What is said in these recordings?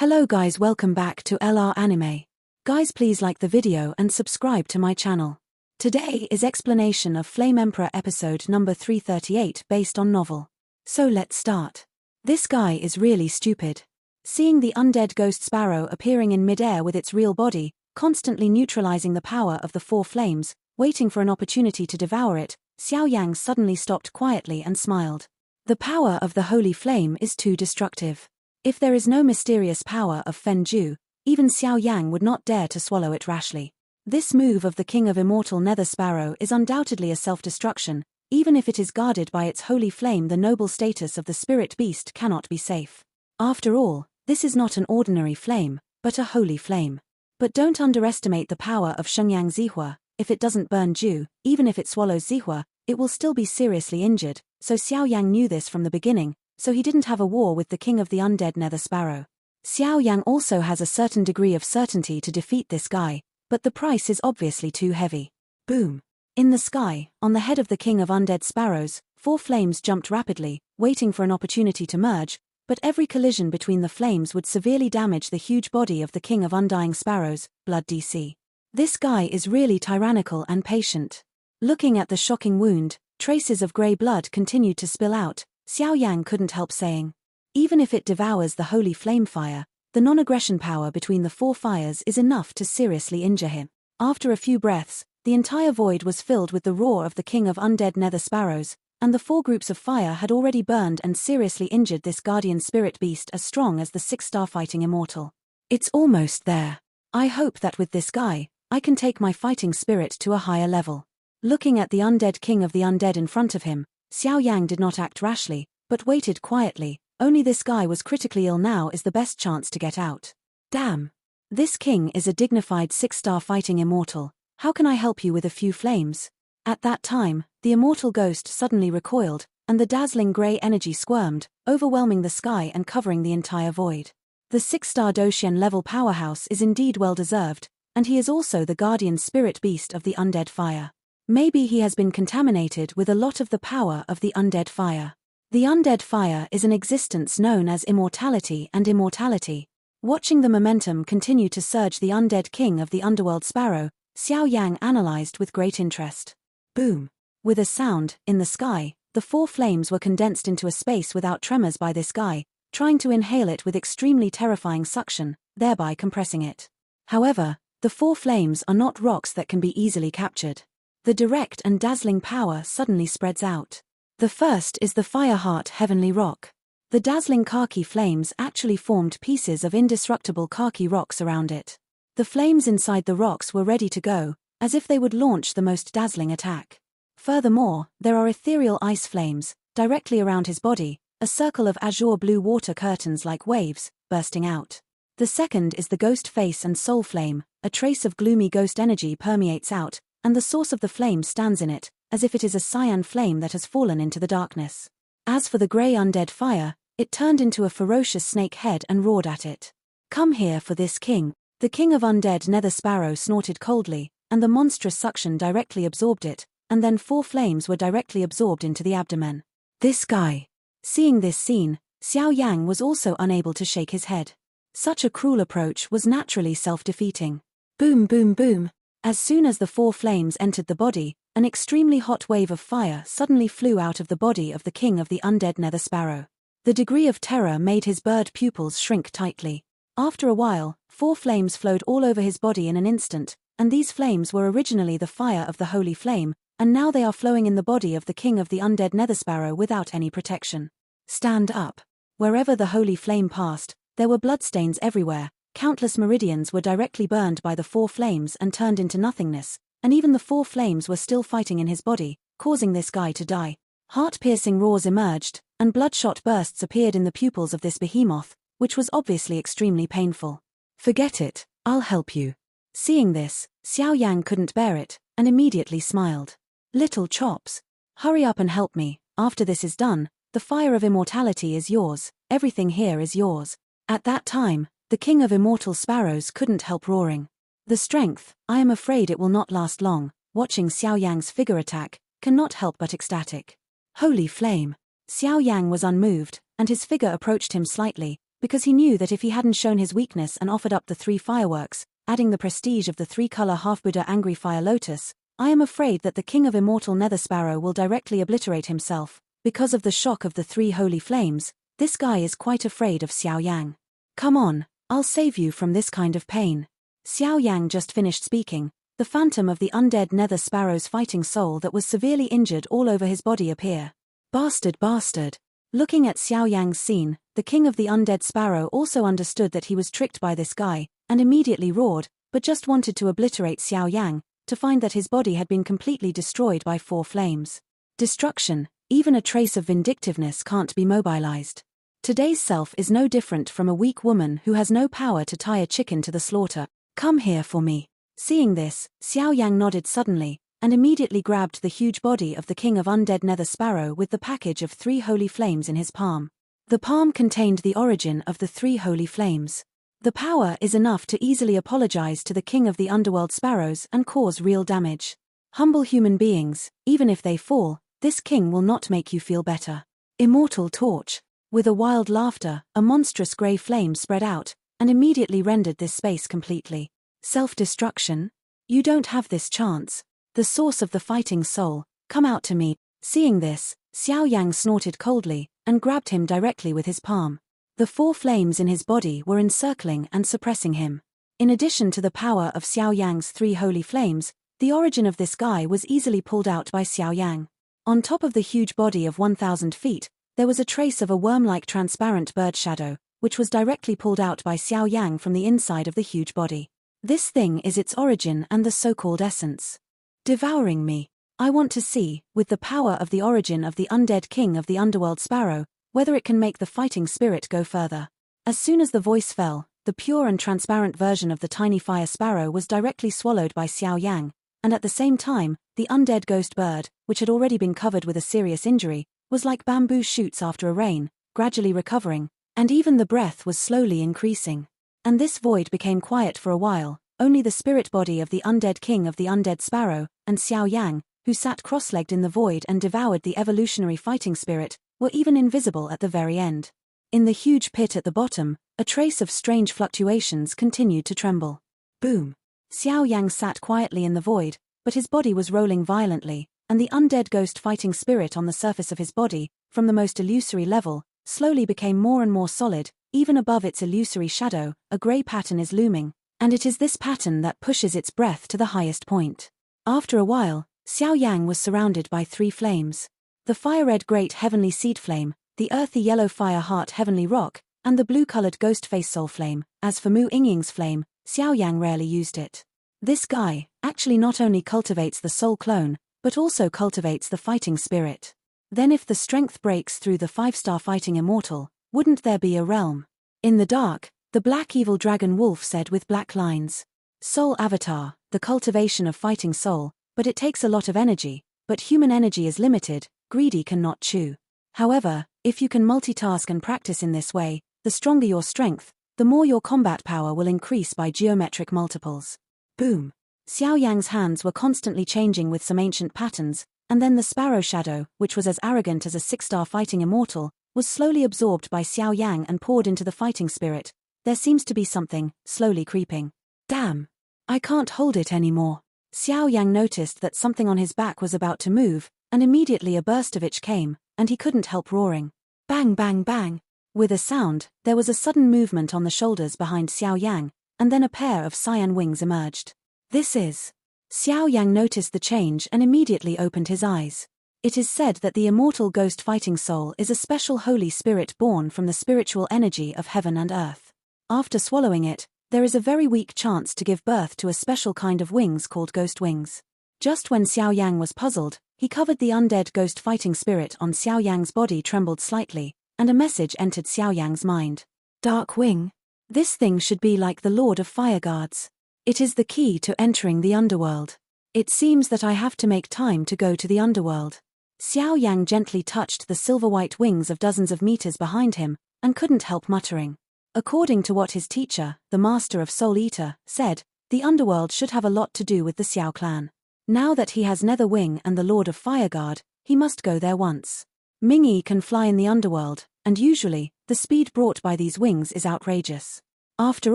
Hello guys, welcome back to LR Anime. Guys, please like the video and subscribe to my channel. Today is explanation of Flame Emperor episode number 338 based on novel. So let's start. This guy is really stupid. Seeing the undead ghost sparrow appearing in midair with its real body, constantly neutralizing the power of the four flames, waiting for an opportunity to devour it, Xiao Yan suddenly stopped quietly and smiled. The power of the holy flame is too destructive. If there is no mysterious power of Fenju, even Xiao Yang would not dare to swallow it rashly. This move of the king of immortal nether sparrow is undoubtedly a self-destruction. Even if it is guarded by its holy flame, the noble status of the spirit beast cannot be safe. After all, this is not an ordinary flame, but a holy flame. But don't underestimate the power of Shengyang Zihua. If it doesn't burn Ju, even if it swallows Zihua, it will still be seriously injured, so Xiao Yang knew this from the beginning, so he didn't have a war with the king of the undead nether sparrow. Xiao Yang also has a certain degree of certainty to defeat this guy, but the price is obviously too heavy. Boom. In the sky, on the head of the king of undead sparrows, four flames jumped rapidly, waiting for an opportunity to merge, but every collision between the flames would severely damage the huge body of the king of undying sparrows, blood DC. This guy is really tyrannical and patient. Looking at the shocking wound, traces of grey blood continued to spill out. Xiao Yang couldn't help saying, even if it devours the holy flame fire, the non-aggression power between the four fires is enough to seriously injure him. After a few breaths, the entire void was filled with the roar of the king of undead nether sparrows, and the four groups of fire had already burned and seriously injured this guardian spirit beast as strong as the 6-star fighting immortal. It's almost there. I hope that with this guy, I can take my fighting spirit to a higher level. Looking at the undead king of the undead in front of him, Xiao Yang did not act rashly, but waited quietly. Only this guy was critically ill, now is the best chance to get out. Damn. This king is a dignified 6-star fighting immortal. How can I help you with a few flames? At that time, the immortal ghost suddenly recoiled, and the dazzling grey energy squirmed, overwhelming the sky and covering the entire void. The 6-star Doshian level powerhouse is indeed well deserved, and he is also the guardian spirit beast of the undead fire. Maybe he has been contaminated with a lot of the power of the undead fire. The undead fire is an existence known as immortality and immortality. Watching the momentum continue to surge the undead king of the underworld sparrow, Xiao Yang analyzed with great interest. Boom. With a sound, in the sky, the four flames were condensed into a space without tremors by this guy, trying to inhale it with extremely terrifying suction, thereby compressing it. However, the four flames are not rocks that can be easily captured. The direct and dazzling power suddenly spreads out. The first is the Fireheart Heavenly Rock. The dazzling khaki flames actually formed pieces of indestructible khaki rocks around it. The flames inside the rocks were ready to go, as if they would launch the most dazzling attack. Furthermore, there are ethereal ice flames, directly around his body, a circle of azure blue water curtains like waves, bursting out. The second is the ghost face and soul flame, a trace of gloomy ghost energy permeates out, and the source of the flame stands in it, as if it is a cyan flame that has fallen into the darkness. As for the grey undead fire, it turned into a ferocious snake head and roared at it. Come here for this king. The king of undead nether sparrow snorted coldly, and the monstrous suction directly absorbed it, and then four flames were directly absorbed into the abdomen. This guy. Seeing this scene, Xiao Yang was also unable to shake his head. Such a cruel approach was naturally self-defeating. Boom boom boom. As soon as the four flames entered the body, an extremely hot wave of fire suddenly flew out of the body of the king of the undead nether sparrow. The degree of terror made his bird pupils shrink tightly. After a while, four flames flowed all over his body in an instant, and these flames were originally the fire of the holy flame, and now they are flowing in the body of the king of the undead nether sparrow without any protection. Stand up. Wherever the holy flame passed, there were bloodstains everywhere. Countless meridians were directly burned by the four flames and turned into nothingness, and even the four flames were still fighting in his body, causing this guy to die. Heart-piercing roars emerged, and bloodshot bursts appeared in the pupils of this behemoth, which was obviously extremely painful. Forget it, I'll help you. Seeing this, Xiao Yang couldn't bear it, and immediately smiled. Little chops. Hurry up and help me. After this is done, the fire of immortality is yours, everything here is yours. At that time, the king of immortal sparrows couldn't help roaring. The strength, I am afraid it will not last long. Watching Xiao Yang's figure attack, cannot help but ecstatic. Holy flame. Xiao Yang was unmoved, and his figure approached him slightly, because he knew that if he hadn't shown his weakness and offered up the 3 fireworks, adding the prestige of the 3-color half-Buddha angry fire lotus, I am afraid that the king of immortal nether sparrow will directly obliterate himself. Because of the shock of the 3 holy flames, this guy is quite afraid of Xiao Yang. Come on, I'll save you from this kind of pain. Xiao Yang just finished speaking. The phantom of the undead nether sparrow's fighting soul that was severely injured all over his body appear. Bastard bastard. Looking at Xiao Yang's scene, the king of the undead sparrow also understood that he was tricked by this guy, and immediately roared, but just wanted to obliterate Xiao Yang, to find that his body had been completely destroyed by 4 flames. Destruction, even a trace of vindictiveness can't be mobilized. Today's self is no different from a weak woman who has no power to tie a chicken to the slaughter. Come here for me. Seeing this, Xiao Yang nodded suddenly, and immediately grabbed the huge body of the king of undead nether sparrow with the package of 3 holy flames in his palm. The palm contained the origin of the 3 holy flames. The power is enough to easily apologize to the king of the underworld sparrows and cause real damage. Humble human beings, even if they fall, this king will not make you feel better. Immortal torch. With a wild laughter, a monstrous grey flame spread out, and immediately rendered this space completely. Self-destruction? You don't have this chance. The source of the fighting soul, come out to me. Seeing this, Xiao Yang snorted coldly, and grabbed him directly with his palm. The 4 flames in his body were encircling and suppressing him. In addition to the power of Xiao Yang's 3 holy flames, the origin of this guy was easily pulled out by Xiao Yang. On top of the huge body of 1,000 feet, there was a trace of a worm-like transparent bird shadow, which was directly pulled out by Xiao Yang from the inside of the huge body. This thing is its origin and the so-called essence. Devouring me. I want to see, with the power of the origin of the undead king of the underworld sparrow, whether it can make the fighting spirit go further. As soon as the voice fell, the pure and transparent version of the tiny fire sparrow was directly swallowed by Xiao Yang, and at the same time, the undead ghost bird, which had already been covered with a serious injury, was like bamboo shoots after a rain, gradually recovering, and even the breath was slowly increasing. And this void became quiet for a while. Only the spirit body of the undead king of the undead sparrow, and Xiao Yang, who sat cross-legged in the void and devoured the evolutionary fighting spirit, were even invisible at the very end. In the huge pit at the bottom, a trace of strange fluctuations continued to tremble. Boom! Xiao Yang sat quietly in the void, but his body was rolling violently, and the undead ghost fighting spirit on the surface of his body, from the most illusory level, slowly became more and more solid. Even above its illusory shadow, a grey pattern is looming, and it is this pattern that pushes its breadth to the highest point. After a while, Xiao Yang was surrounded by 3 flames. The fire-red great heavenly seed flame, the earthy yellow fire heart heavenly rock, and the blue-colored ghost face soul flame. As for Mu Yingying's flame, Xiao Yang rarely used it. This guy actually not only cultivates the soul clone, but also cultivates the fighting spirit. Then if the strength breaks through the 5-star fighting immortal, wouldn't there be a realm? In the dark, the black evil dragon wolf said with black lines. Soul avatar, the cultivation of fighting soul, but it takes a lot of energy, but human energy is limited, greedy cannot chew. However, if you can multitask and practice in this way, the stronger your strength, the more your combat power will increase by geometric multiples. Boom! Xiao Yang's hands were constantly changing with some ancient patterns, and then the sparrow shadow, which was as arrogant as a 6-star fighting immortal, was slowly absorbed by Xiao Yang and poured into the fighting spirit. There seems to be something, slowly creeping. Damn! I can't hold it anymore. Xiao Yang noticed that something on his back was about to move, and immediately a burst of itch came, and he couldn't help roaring. Bang bang bang! With a sound, there was a sudden movement on the shoulders behind Xiao Yang, and then a pair of cyan wings emerged. This is... Xiao Yang noticed the change and immediately opened his eyes. It is said that the immortal ghost fighting soul is a special holy spirit born from the spiritual energy of heaven and earth. After swallowing it, there is a very weak chance to give birth to a special kind of wings called ghost wings. Just when Xiao Yang was puzzled, he covered the undead ghost fighting spirit on Xiao Yang's body trembled slightly, and a message entered Xiao Yang's mind. Dark wing. This thing should be like the Lord of Fire Guards. It is the key to entering the underworld. It seems that I have to make time to go to the underworld. Xiao Yang gently touched the silver-white wings of dozens of meters behind him, and couldn't help muttering. According to what his teacher, the master of Soul Eater, said, the underworld should have a lot to do with the Xiao clan. Now that he has Nether Wing and the Lord of Fireguard, he must go there once. Mingyi can fly in the underworld, and usually, the speed brought by these wings is outrageous. After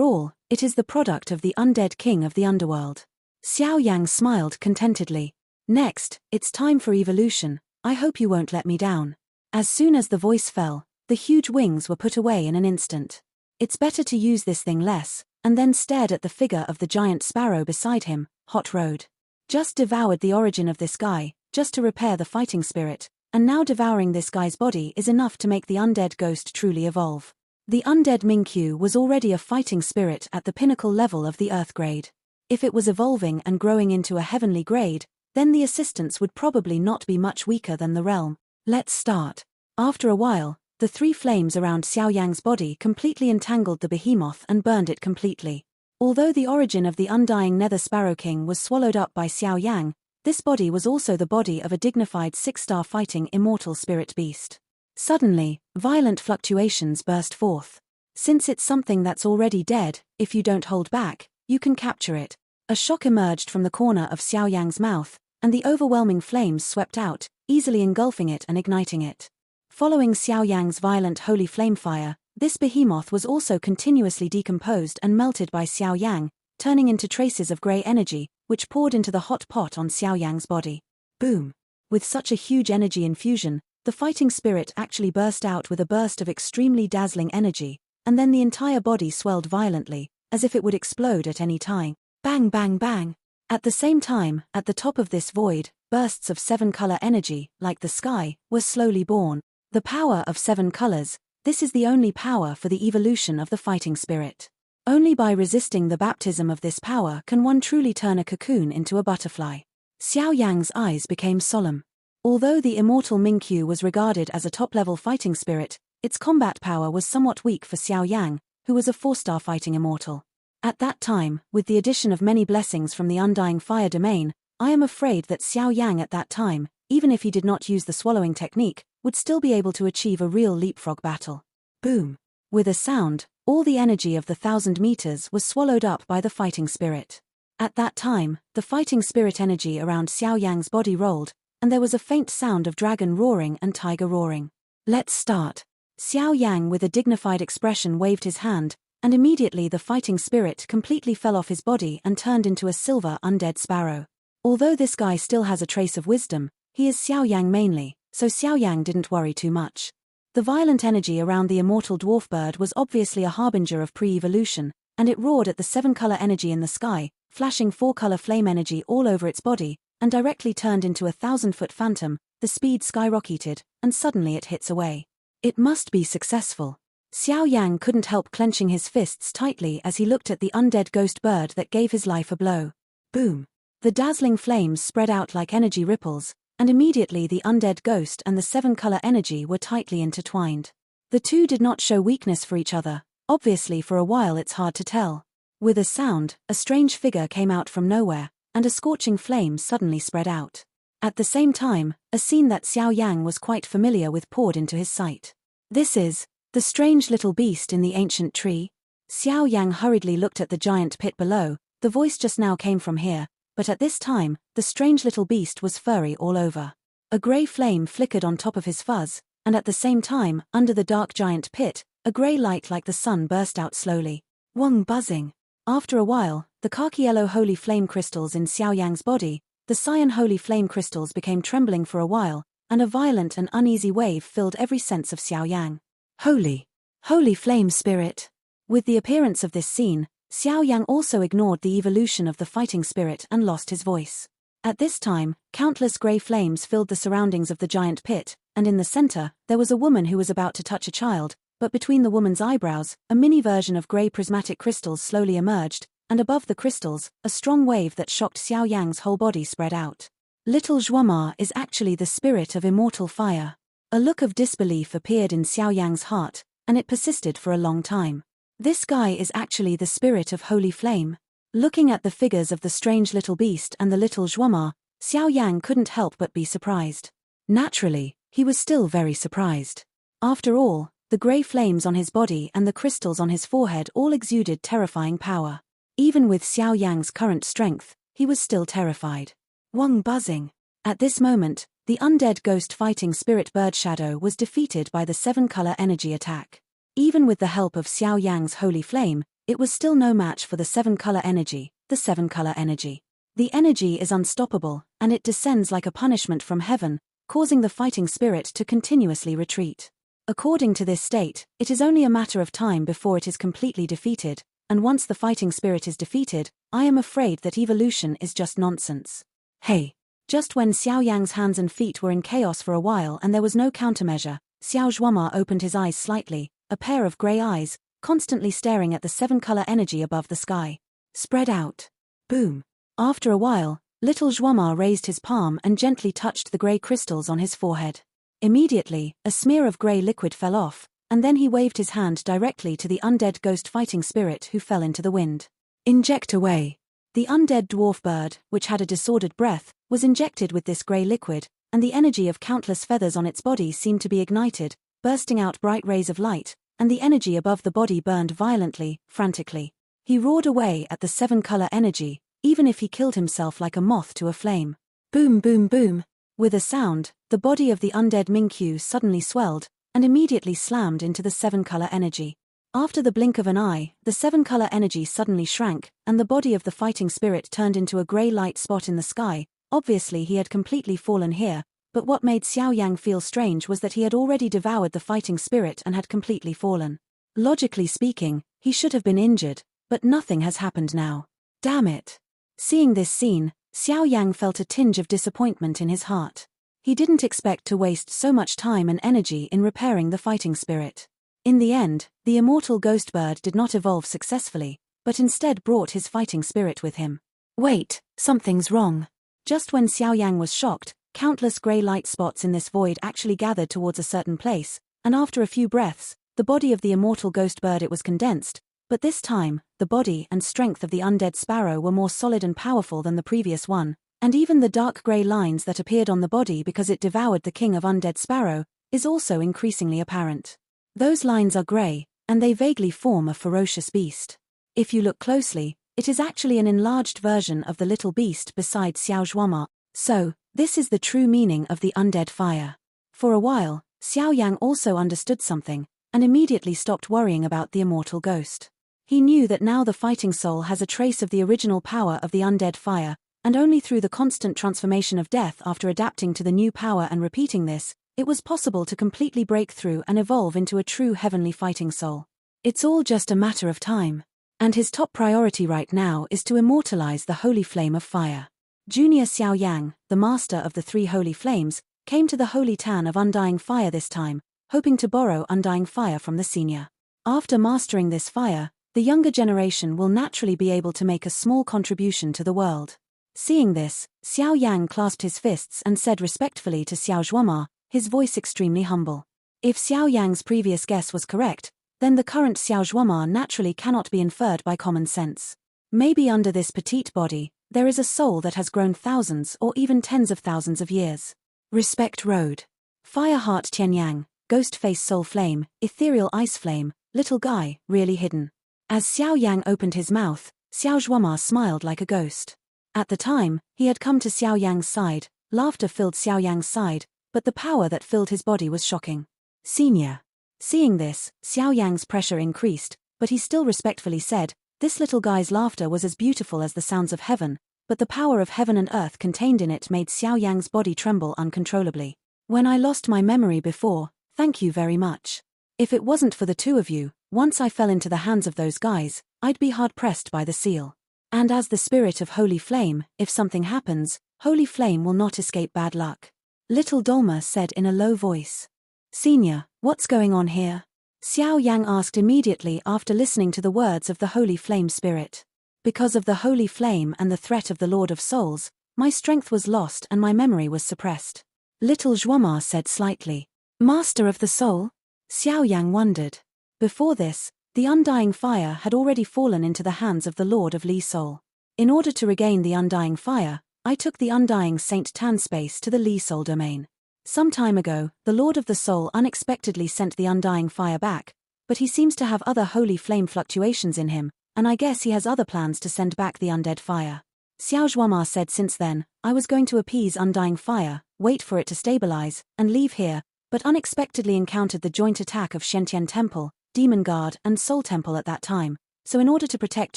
all, it is the product of the undead king of the underworld. Xiao Yang smiled contentedly. Next, it's time for evolution. I hope you won't let me down. As soon as the voice fell, the huge wings were put away in an instant. It's better to use this thing less, and then stared at the figure of the giant sparrow beside him. Hot Road. Just devoured the origin of this guy, just to repair the fighting spirit, and now devouring this guy's body is enough to make the undead ghost truly evolve. The undead Mingqiu was already a fighting spirit at the pinnacle level of the earth grade. If it was evolving and growing into a heavenly grade, then the assistance would probably not be much weaker than the realm. Let's start. After a while, the three flames around Xiao Yang's body completely entangled the behemoth and burned it completely. Although the origin of the undying Nether Sparrow King was swallowed up by Xiao Yang, this body was also the body of a dignified 6-star fighting immortal spirit beast. Suddenly, violent fluctuations burst forth. Since it's something that's already dead, if you don't hold back, you can capture it. A shock emerged from the corner of Xiao Yang's mouth, and the overwhelming flames swept out, easily engulfing it and igniting it. Following Xiao Yang's violent holy flame fire, this behemoth was also continuously decomposed and melted by Xiao Yang, turning into traces of grey energy, which poured into the hot pot on Xiao Yang's body. Boom! With such a huge energy infusion, the fighting spirit actually burst out with a burst of extremely dazzling energy, and then the entire body swelled violently, as if it would explode at any time. Bang bang bang! At the same time, at the top of this void, bursts of 7-color energy, like the sky, were slowly born. The power of 7 colors, this is the only power for the evolution of the fighting spirit. Only by resisting the baptism of this power can one truly turn a cocoon into a butterfly. Xiao Yang's eyes became solemn. Although the immortal Mingqiu was regarded as a top-level fighting spirit, its combat power was somewhat weak for Xiao Yang, who was a 4-star fighting immortal. At that time, with the addition of many blessings from the undying fire domain, I am afraid that Xiao Yang at that time, even if he did not use the swallowing technique, would still be able to achieve a real leapfrog battle. Boom! With a sound, all the energy of the 1,000 meters was swallowed up by the fighting spirit. At that time, the fighting spirit energy around Xiao Yang's body rolled, and there was a faint sound of dragon roaring and tiger roaring. Let's start. Xiao Yang with a dignified expression waved his hand, and immediately the fighting spirit completely fell off his body and turned into a silver undead sparrow. Although this guy still has a trace of wisdom, he is Xiao Yang mainly, so Xiao Yang didn't worry too much. The violent energy around the immortal dwarf bird was obviously a harbinger of pre-evolution, and it roared at the 7-color energy in the sky, flashing 4-color flame energy all over its body, and directly turned into a 1,000-foot phantom. The speed skyrocketed, and suddenly it hits away. It must be successful. Xiao Yang couldn't help clenching his fists tightly as he looked at the undead ghost bird that gave his life a blow. Boom! The dazzling flames spread out like energy ripples, and immediately the undead ghost and the 7-color energy were tightly intertwined. The two did not show weakness for each other. Obviously for a while it's hard to tell. With a sound, a strange figure came out from nowhere, and a scorching flame suddenly spread out. At the same time, a scene that Xiao Yang was quite familiar with poured into his sight. This is the strange little beast in the ancient tree. Xiao Yang hurriedly looked at the giant pit below. The voice just now came from here, but at this time, the strange little beast was furry all over. A grey flame flickered on top of his fuzz, and at the same time, under the dark giant pit, a grey light like the sun burst out slowly. Wong buzzing. After a while, the khaki yellow holy flame crystals in Xiao Yang's body, the cyan holy flame crystals became trembling for a while, and a violent and uneasy wave filled every sense of Xiao Yang. Holy flame spirit. With the appearance of this scene, Xiao Yang also ignored the evolution of the fighting spirit and lost his voice. At this time, countless grey flames filled the surroundings of the giant pit, and in the center, there was a woman who was about to touch a child, but between the woman's eyebrows, a mini version of grey prismatic crystals slowly emerged, and above the crystals, a strong wave that shocked Xiao Yang's whole body spread out. Little Zhuama is actually the spirit of immortal fire. A look of disbelief appeared in Xiao Yang's heart, and it persisted for a long time. This guy is actually the spirit of holy flame. Looking at the figures of the strange little beast and the little Zhuama, Xiao Yang couldn't help but be surprised. Naturally, he was still very surprised. After all, the grey flames on his body and the crystals on his forehead all exuded terrifying power. Even with Xiao Yang's current strength, he was still terrified. Wong buzzing. At this moment, The undead ghost fighting spirit bird shadow was defeated by the 7-color energy attack. Even with the help of Xiao Yang's holy flame, it was still no match for the 7-color energy, the 7-color energy. The energy is unstoppable, and it descends like a punishment from heaven, causing the fighting spirit to continuously retreat. According to this state, it is only a matter of time before it is completely defeated, and once the fighting spirit is defeated, I am afraid that evolution is just nonsense. Hey! Just when Xiao Yang's hands and feet were in chaos for a while and there was no countermeasure, Xiao Zhuoma opened his eyes slightly, a pair of grey eyes, constantly staring at the 7-color energy above the sky. Spread out. Boom. After a while, little Zhuoma raised his palm and gently touched the grey crystals on his forehead. Immediately, a smear of grey liquid fell off, and then he waved his hand directly to the undead ghost fighting spirit who fell into the wind. Inject away. The undead dwarf bird, which had a disordered breath, was injected with this grey liquid, and the energy of countless feathers on its body seemed to be ignited, bursting out bright rays of light, and the energy above the body burned violently, frantically. He roared away at the 7-color energy, even if he killed himself like a moth to a flame. Boom boom boom. With a sound, the body of the undead Mingqiu suddenly swelled, and immediately slammed into the 7-color energy. After the blink of an eye, the 7-color energy suddenly shrank, and the body of the fighting spirit turned into a grey light spot in the sky. Obviously he had completely fallen here, but what made Xiao Yang feel strange was that he had already devoured the fighting spirit and had completely fallen. Logically speaking, he should have been injured, but nothing has happened now. Damn it! Seeing this scene, Xiao Yang felt a tinge of disappointment in his heart. He didn't expect to waste so much time and energy in repairing the fighting spirit. In the end, the immortal ghost bird did not evolve successfully, but instead brought his fighting spirit with him. Wait, something's wrong. Just when Xiao Yang was shocked, countless grey light spots in this void actually gathered towards a certain place, and after a few breaths, the body of the immortal ghost bird it was condensed, but this time, the body and strength of the undead sparrow were more solid and powerful than the previous one, and even the dark grey lines that appeared on the body because it devoured the king of undead sparrow, is also increasingly apparent. Those lines are grey, and they vaguely form a ferocious beast. If you look closely, it is actually an enlarged version of the little beast beside Xiao Zhuoma, so, this is the true meaning of the undead fire. For a while, Xiao Yang also understood something, and immediately stopped worrying about the immortal ghost. He knew that now the fighting soul has a trace of the original power of the undead fire, and only through the constant transformation of death after adapting to the new power and repeating this, it was possible to completely break through and evolve into a true heavenly fighting soul. It's all just a matter of time. And his top priority right now is to immortalize the holy flame of fire. Junior Xiao Yang, the master of the 3 holy flames, came to the holy tan of undying fire this time, hoping to borrow undying fire from the senior. After mastering this fire, the younger generation will naturally be able to make a small contribution to the world. Seeing this, Xiao Yang clasped his fists and said respectfully to Xiao Zhuoma, his voice extremely humble. If Xiao Yang's previous guess was correct, then the current Xiao Zhuoma naturally cannot be inferred by common sense. Maybe under this petite body, there is a soul that has grown thousands or even tens of thousands of years. Respect Road. Fireheart Tianyang, Ghost Face Soul Flame, Ethereal Ice Flame, Little Guy, Really Hidden. As Xiao Yang opened his mouth, Xiao Zhuoma smiled like a ghost. At the time, he had come to Xiao Yang's side, laughter filled Xiao Yang's side, but the power that filled his body was shocking. Senior. Seeing this, Xiao Yang's pressure increased, but he still respectfully said, this little guy's laughter was as beautiful as the sounds of heaven, but the power of heaven and earth contained in it made Xiao Yang's body tremble uncontrollably. When I lost my memory before, thank you very much. If it wasn't for the 2 of you, once I fell into the hands of those guys, I'd be hard-pressed by the seal. And as the spirit of Holy Flame, if something happens, Holy Flame will not escape bad luck. Little Dolma said in a low voice. Senior, what's going on here? Xiao Yang asked immediately after listening to the words of the Holy Flame spirit. Because of the Holy Flame and the threat of the Lord of Souls, my strength was lost and my memory was suppressed. Little Zhuoma said slightly. Master of the Soul? Xiao Yang wondered. Before this, the undying fire had already fallen into the hands of the Lord of Li Soul. In order to regain the undying fire, I took the undying Saint Tan space to the Li Soul domain. Some time ago, the Lord of the Soul unexpectedly sent the undying fire back, but he seems to have other holy flame fluctuations in him, and I guess he has other plans to send back the undead fire. Xiao Zhuoma said since then, I was going to appease undying fire, wait for it to stabilize, and leave here, but unexpectedly encountered the joint attack of Shentian Temple, Demon Guard, and Soul Temple at that time, so in order to protect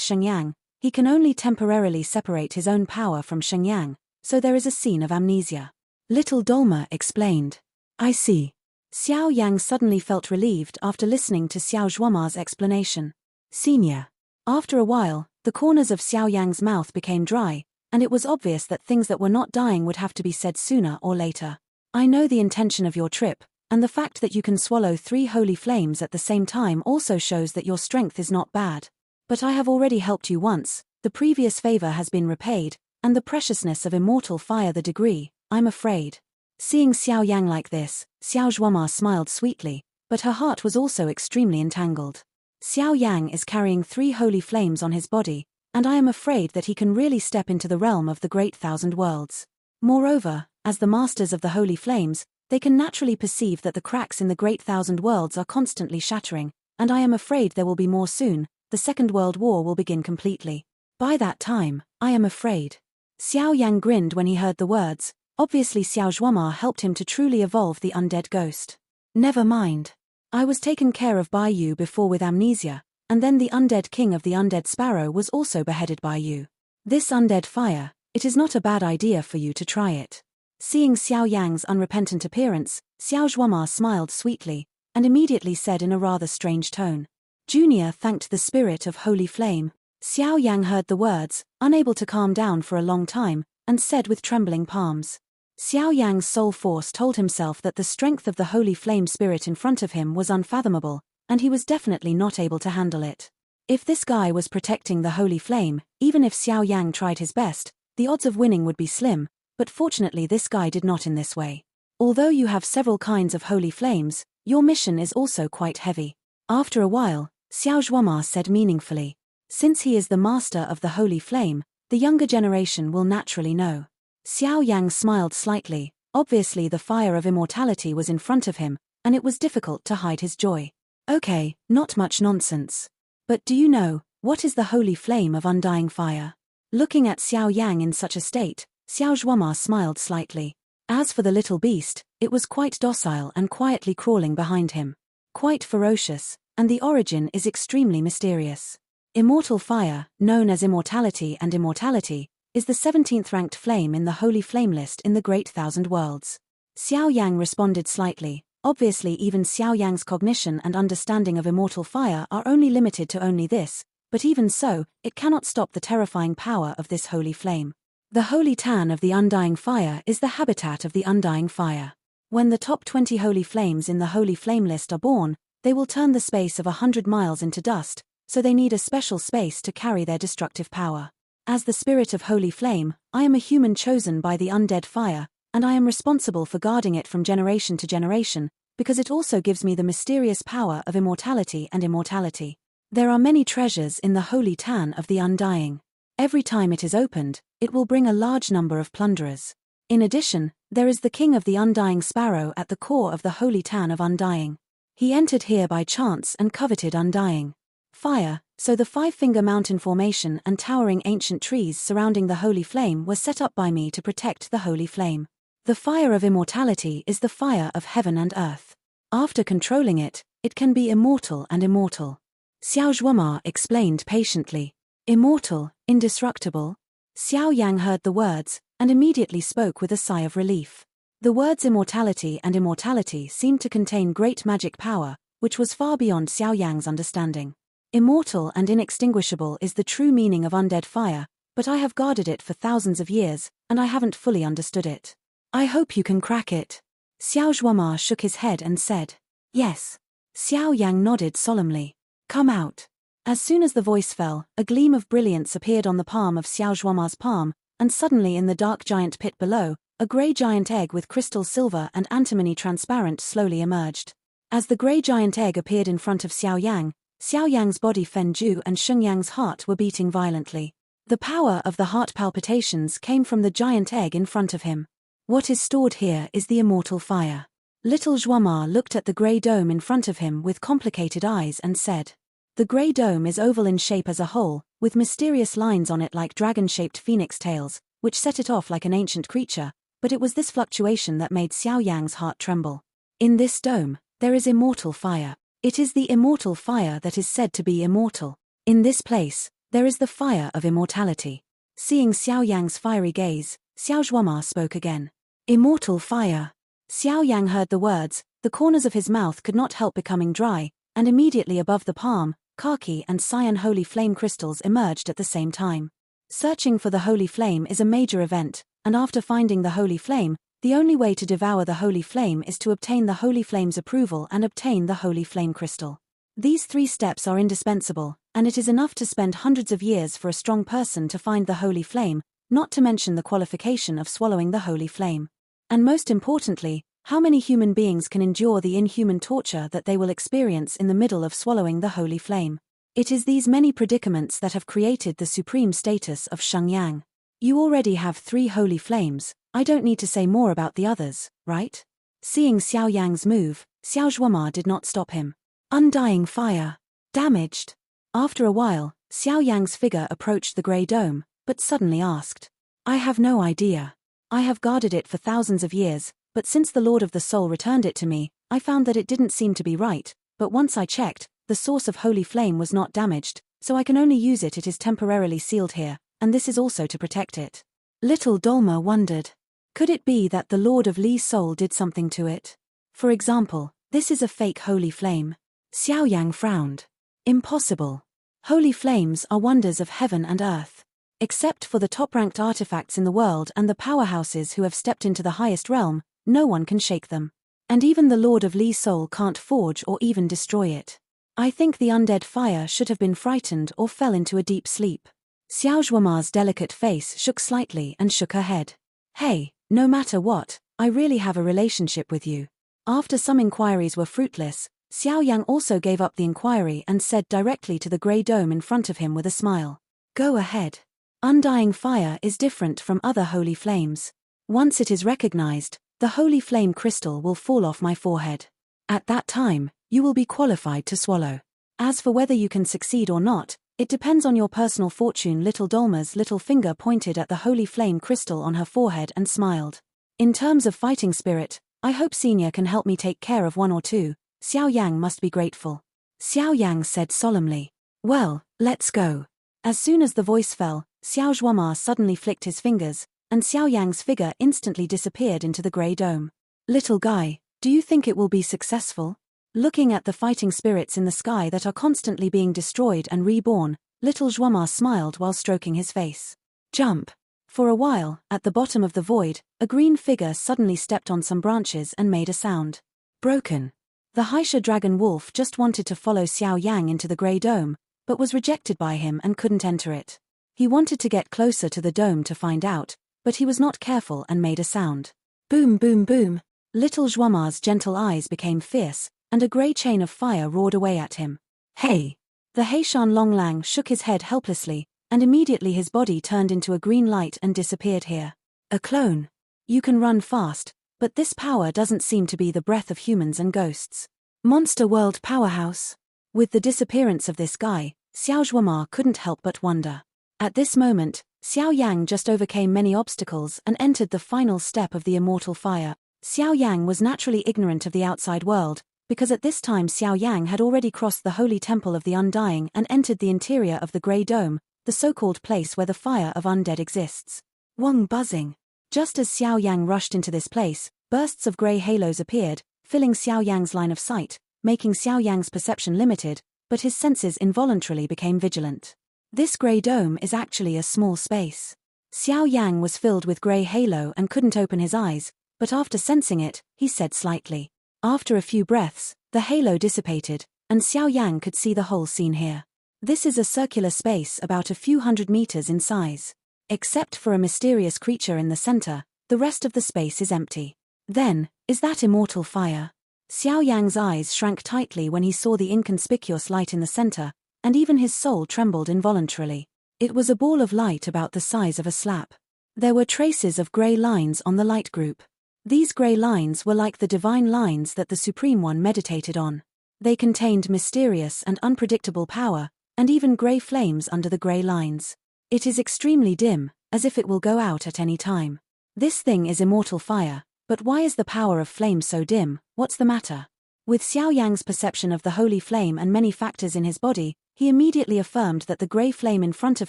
Shenyang, he can only temporarily separate his own power from Shenyang, so there is a scene of amnesia. Little Dolma explained. I see. Xiao Yang suddenly felt relieved after listening to Xiao Zhuoma's explanation. Senior. After a while, the corners of Xiao Yang's mouth became dry, and it was obvious that things that were not dying would have to be said sooner or later. I know the intention of your trip, and the fact that you can swallow 3 holy flames at the same time also shows that your strength is not bad. But I have already helped you once, the previous favor has been repaid, and the preciousness of immortal fire the degree, I'm afraid. Seeing Xiao Yang like this, Xiao Zhuoma smiled sweetly, but her heart was also extremely entangled. Xiao Yang is carrying 3 holy flames on his body, and I am afraid that he can really step into the realm of the Great Thousand Worlds. Moreover, as the masters of the holy flames, they can naturally perceive that the cracks in the Great Thousand Worlds are constantly shattering, and I am afraid there will be more soon. The Second World War will begin completely. By that time, I am afraid. Xiao Yang grinned when he heard the words. Obviously Xiao Zhuoma helped him to truly evolve the undead ghost. Never mind. I was taken care of by you before with amnesia, and then the undead king of the undead sparrow was also beheaded by you. This undead fire, it is not a bad idea for you to try it. Seeing Xiao Yang's unrepentant appearance, Xiao Zhuoma smiled sweetly, and immediately said in a rather strange tone. Junior thanked the spirit of holy flame. Xiao Yang heard the words, unable to calm down for a long time, and said with trembling palms. Xiao Yang's soul force told himself that the strength of the holy flame spirit in front of him was unfathomable, and he was definitely not able to handle it. If this guy was protecting the holy flame, even if Xiao Yang tried his best, the odds of winning would be slim, but fortunately this guy did not in this way. Although you have several kinds of holy flames, your mission is also quite heavy. After a while, Xiao Zhuoma said meaningfully. Since he is the master of the holy flame, the younger generation will naturally know. Xiao Yang smiled slightly. Obviously the fire of immortality was in front of him, and it was difficult to hide his joy. Okay, not much nonsense. But do you know, what is the holy flame of undying fire? Looking at Xiao Yang in such a state, Xiao Zhuoma smiled slightly. As for the little beast, it was quite docile and quietly crawling behind him. Quite ferocious, and the origin is extremely mysterious. Immortal fire, known as immortality and immortality, is the 17th ranked flame in the holy flame list in the Great Thousand Worlds. Xiao Yang responded slightly. Obviously even Xiao Yang's cognition and understanding of immortal fire are only limited to only this, but even so, it cannot stop the terrifying power of this holy flame. The holy tan of the undying fire is the habitat of the undying fire. When the top 20 holy flames in the holy flame list are born, they will turn the space of 100 miles into dust, so they need a special space to carry their destructive power. As the spirit of holy flame, I am a human chosen by the undead fire, and I am responsible for guarding it from generation to generation, because it also gives me the mysterious power of immortality and immortality. There are many treasures in the holy tan of the undying. Every time it is opened, it will bring a large number of plunderers. In addition, there is the king of the undying sparrow at the core of the holy tan of undying. He entered here by chance and coveted undying fire, so the Five-Finger Mountain Formation and towering ancient trees surrounding the holy flame were set up by me to protect the holy flame. The fire of immortality is the fire of heaven and earth. After controlling it, it can be immortal and immortal. Xiao Zhuoma explained patiently. Immortal, indestructible? Xiao Yang heard the words, and immediately spoke with a sigh of relief. The words immortality and immortality seemed to contain great magic power, which was far beyond Xiao Yang's understanding. Immortal and inextinguishable is the true meaning of undead fire, but I have guarded it for thousands of years, and I haven't fully understood it. I hope you can crack it. Xiao Zhuoma shook his head and said, yes. Xiao Yang nodded solemnly. Come out. As soon as the voice fell, a gleam of brilliance appeared on the palm of Xiao Zhuoma's palm, and suddenly in the dark giant pit below, a grey giant egg with crystal silver and antimony transparent slowly emerged. As the grey giant egg appeared in front of Xiao Yang's body Fenju and Sheng Yang's heart were beating violently. The power of the heart palpitations came from the giant egg in front of him. What is stored here is the immortal fire. Little Zhuoma looked at the grey dome in front of him with complicated eyes and said, the grey dome is oval in shape as a whole, with mysterious lines on it like dragon-shaped phoenix tails, which set it off like an ancient creature, but it was this fluctuation that made Xiao Yang's heart tremble. In this dome, there is immortal fire. It is the immortal fire that is said to be immortal. In this place, there is the fire of immortality. Seeing Xiao Yang's fiery gaze, Xiao Zhuoma spoke again. Immortal fire. Xiao Yang heard the words, the corners of his mouth could not help becoming dry, and immediately above the palm, khaki and cyan holy flame crystals emerged at the same time. Searching for the holy flame is a major event, and after finding the holy flame, the only way to devour the holy flame is to obtain the holy flame's approval and obtain the holy flame crystal. These 3 steps are indispensable, and it is enough to spend hundreds of years for a strong person to find the holy flame, not to mention the qualification of swallowing the holy flame. And most importantly, how many human beings can endure the inhuman torture that they will experience in the middle of swallowing the holy flame? It is these many predicaments that have created the supreme status of Shengyang. You already have 3 holy flames, I don't need to say more about the others, right? Seeing Xiao Yang's move, Xiao Zhuoma did not stop him. Undying fire. Damaged. After a while, Xiao Yang's figure approached the grey dome, but suddenly asked. I have no idea. I have guarded it for thousands of years, but since the Lord of the Soul returned it to me, I found that it didn't seem to be right, but once I checked, the source of holy flame was not damaged, so I can only use it. It is temporarily sealed here, and this is also to protect it. Little Dolma wondered. Could it be that the Lord of Li's soul did something to it? For example, this is a fake holy flame. Xiao Yang frowned. Impossible. Holy flames are wonders of heaven and earth. Except for the top-ranked artifacts in the world and the powerhouses who have stepped into the highest realm, no one can shake them. And even the Lord of Li's soul can't forge or even destroy it. I think the undead fire should have been frightened or fell into a deep sleep. Xiao Zhuoma's delicate face shook slightly and shook her head. Hey, no matter what, I really have a relationship with you. After some inquiries were fruitless, Xiao Yang also gave up the inquiry and said directly to the grey dome in front of him with a smile. Go ahead. Undying fire is different from other holy flames. Once it is recognized, the holy flame crystal will fall off my forehead. At that time, you will be qualified to swallow. As for whether you can succeed or not, it depends on your personal fortune. Little Dolma's little finger pointed at the holy flame crystal on her forehead and smiled. In terms of fighting spirit, I hope Senior can help me take care of 1 or 2. Xiao Yang must be grateful. Xiao Yang said solemnly. Well, let's go. As soon as the voice fell, Xiao Zhuoma suddenly flicked his fingers, and Xiao Yang's figure instantly disappeared into the grey dome. Little guy, do you think it will be successful? Looking at the fighting spirits in the sky that are constantly being destroyed and reborn, little Zhuoma smiled while stroking his face. Jump. For a while, at the bottom of the void, a green figure suddenly stepped on some branches and made a sound. Broken. The Haisha dragon wolf just wanted to follow Xiao Yang into the grey dome, but was rejected by him and couldn't enter it. He wanted to get closer to the dome to find out, but he was not careful and made a sound. Boom boom boom. Little Zhuoma's gentle eyes became fierce, and a grey chain of fire roared away at him. Hey! The Heishan Longlang shook his head helplessly, and immediately his body turned into a green light and disappeared here. A clone. You can run fast, but this power doesn't seem to be the breath of humans and ghosts. Monster World Powerhouse. With the disappearance of this guy, Xiao Zhuoma couldn't help but wonder. At this moment, Xiao Yang just overcame many obstacles and entered the final step of the immortal fire. Xiao Yang was naturally ignorant of the outside world, because at this time Xiao Yang had already crossed the holy temple of the Undying and entered the interior of the Grey Dome, the so-called place where the fire of undead exists. Wong buzzing. Just as Xiao Yang rushed into this place, bursts of grey halos appeared, filling Xiao Yang's line of sight, making Xiao Yang's perception limited, but his senses involuntarily became vigilant. This grey dome is actually a small space. Xiao Yang was filled with grey halo and couldn't open his eyes, but after sensing it, he said slightly. After a few breaths, the halo dissipated, and Xiao Yang could see the whole scene here. This is a circular space about a few hundred meters in size. Except for a mysterious creature in the center, the rest of the space is empty. Then, is that immortal fire? Xiao Yang's eyes shrank tightly when he saw the inconspicuous light in the center, and even his soul trembled involuntarily. It was a ball of light about the size of a slap. There were traces of grey lines on the light group. These grey lines were like the divine lines that the Supreme One meditated on. They contained mysterious and unpredictable power, and even grey flames under the grey lines. It is extremely dim, as if it will go out at any time. This thing is immortal fire, but why is the power of flame so dim? What's the matter? With Xiao Yang's perception of the holy flame and many factors in his body, he immediately affirmed that the grey flame in front of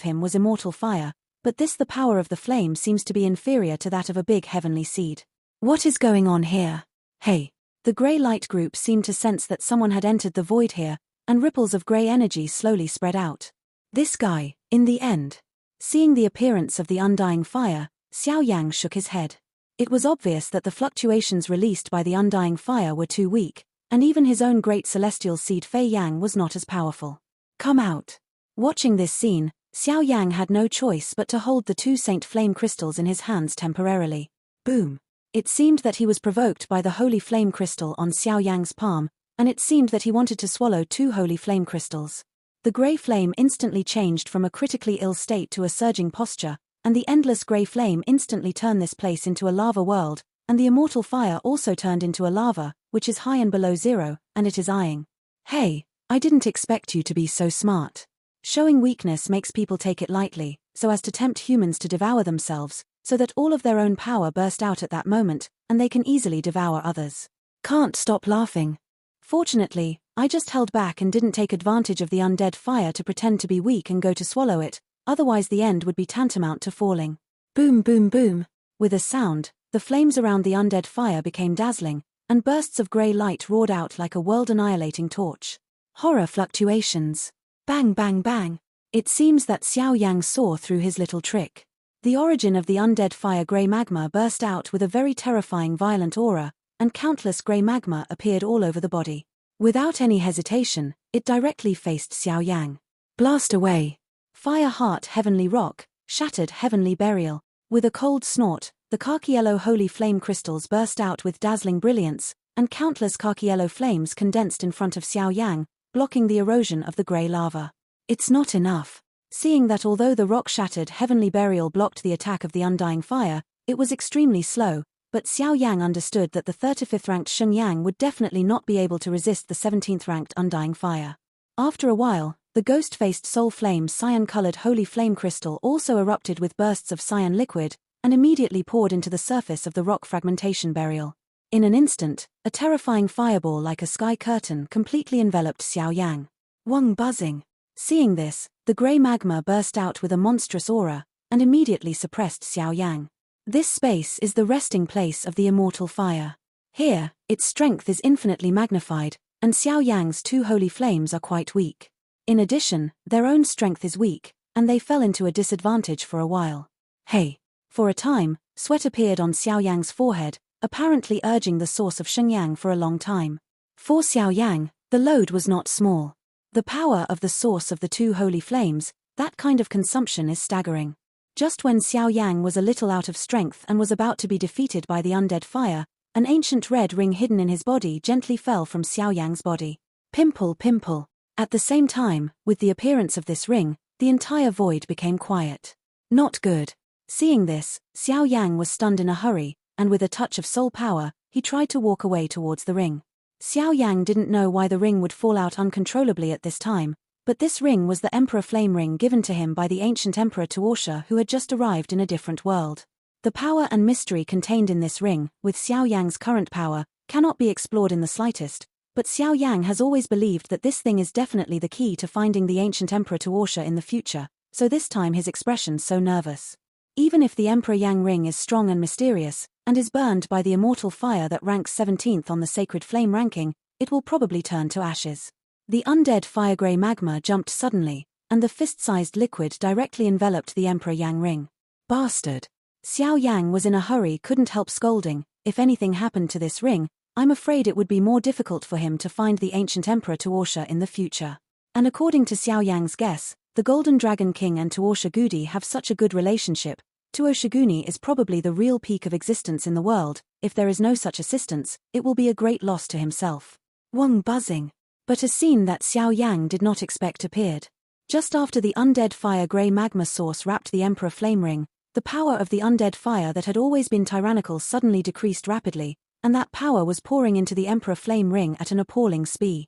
him was immortal fire, but the power of the flame seems to be inferior to that of a big heavenly seed. What is going on here? Hey! The grey light group seemed to sense that someone had entered the void here, and ripples of grey energy slowly spread out. This guy, in the end. Seeing the appearance of the undying fire, Xiao Yang shook his head. It was obvious that the fluctuations released by the undying fire were too weak, and even his own great celestial seed Fei Yang was not as powerful. Come out! Watching this scene, Xiao Yang had no choice but to hold the 2 Saint Flame crystals in his hands temporarily. Boom! It seemed that he was provoked by the holy flame crystal on Xiao Yang's palm, and it seemed that he wanted to swallow 2 holy flame crystals. The grey flame instantly changed from a critically ill state to a surging posture, and the endless grey flame instantly turned this place into a lava world, and the immortal fire also turned into a lava, which is high and below zero, and it is eyeing. Hey, I didn't expect you to be so smart. Showing weakness makes people take it lightly, so as to tempt humans to devour themselves, so that all of their own power burst out at that moment, and they can easily devour others. Can't stop laughing. Fortunately, I just held back and didn't take advantage of the undead fire to pretend to be weak and go to swallow it, otherwise the end would be tantamount to falling. Boom boom boom. With a sound, the flames around the undead fire became dazzling, and bursts of grey light roared out like a world-annihilating torch. Horror fluctuations. Bang bang bang. It seems that Xiao Yang saw through his little trick. The origin of the undead fire grey magma burst out with a very terrifying violent aura, and countless grey magma appeared all over the body. Without any hesitation, it directly faced Xiao Yang. Blast away! Fire heart heavenly rock, shattered heavenly burial. With a cold snort, the khaki yellow holy flame crystals burst out with dazzling brilliance, and countless khaki yellow flames condensed in front of Xiao Yang, blocking the erosion of the grey lava. It's not enough. Seeing that although the rock-shattered heavenly burial blocked the attack of the undying fire, it was extremely slow, but Xiao Yang understood that the 35th ranked Sheng Yang would definitely not be able to resist the 17th ranked undying fire. After a while, the ghost-faced soul flame cyan-colored holy flame crystal also erupted with bursts of cyan liquid, and immediately poured into the surface of the rock fragmentation burial. In an instant, a terrifying fireball like a sky curtain completely enveloped Xiao Yang. Wang buzzing. Seeing this, the grey magma burst out with a monstrous aura, and immediately suppressed Xiao Yang. This space is the resting place of the immortal fire. Here, its strength is infinitely magnified, and Xiao Yang's 2 holy flames are quite weak. In addition, their own strength is weak, and they fell into a disadvantage for a while. Hey! For a time, sweat appeared on Xiao Yang's forehead, apparently urging the source of Sheng Yang for a long time. For Xiao Yang, the load was not small. The power of the source of the 2 holy flames, that kind of consumption is staggering. Just when Xiao Yang was a little out of strength and was about to be defeated by the undead fire, an ancient red ring hidden in his body gently fell from Xiao Yang's body. Pimple pimple. At the same time, with the appearance of this ring, the entire void became quiet. Not good. Seeing this, Xiao Yang was stunned in a hurry, and with a touch of soul power, he tried to walk away towards the ring. Xiao Yang didn't know why the ring would fall out uncontrollably at this time, but this ring was the Emperor Flame ring given to him by the ancient Emperor Tuosha, who had just arrived in a different world. The power and mystery contained in this ring, with Xiao Yang's current power, cannot be explored in the slightest, but Xiao Yang has always believed that this thing is definitely the key to finding the ancient Emperor Tuosha in the future, so this time his expression so nervous. Even if the Emperor Yang ring is strong and mysterious, and is burned by the immortal fire that ranks 17th on the sacred flame ranking, it will probably turn to ashes. The undead fire grey magma jumped suddenly, and the fist-sized liquid directly enveloped the Emperor Yang ring. Bastard! Xiao Yang was in a hurry, couldn't help scolding. If anything happened to this ring, I'm afraid it would be more difficult for him to find the ancient Emperor Tuosha in the future. And according to Xiao Yang's guess, the Golden Dragon King and Tuosha Gudi have such a good relationship. Tuoshiguni is probably the real peak of existence in the world. If there is no such assistance, it will be a great loss to himself. Wang buzzing. But a scene that Xiao Yang did not expect appeared. Just after the undead fire grey magma source wrapped the Emperor Flame ring, the power of the undead fire that had always been tyrannical suddenly decreased rapidly, and that power was pouring into the Emperor Flame ring at an appalling speed.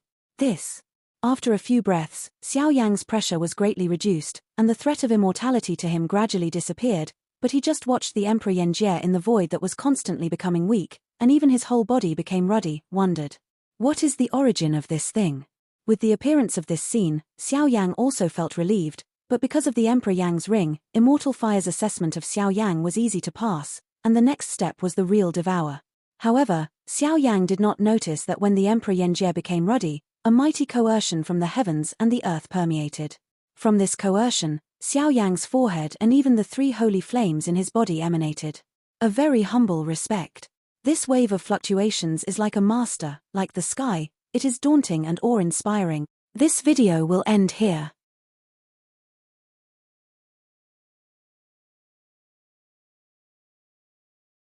After a few breaths, Xiao Yang's pressure was greatly reduced, and the threat of immortality to him gradually disappeared, but he just watched the Emperor Yanjie in the void that was constantly becoming weak, and even his whole body became ruddy, wondered. What is the origin of this thing? With the appearance of this scene, Xiao Yang also felt relieved, but because of the Emperor Yang's ring, Immortal Fire's assessment of Xiao Yang was easy to pass, and the next step was the real devour. However, Xiao Yang did not notice that when the Emperor Yanjie became ruddy, a mighty coercion from the heavens and the earth permeated. From this coercion, Xiao Yang's forehead and even the 3 holy flames in his body emanated. A very humble respect. This wave of fluctuations is like a master, like the sky, it is daunting and awe-inspiring. This video will end here.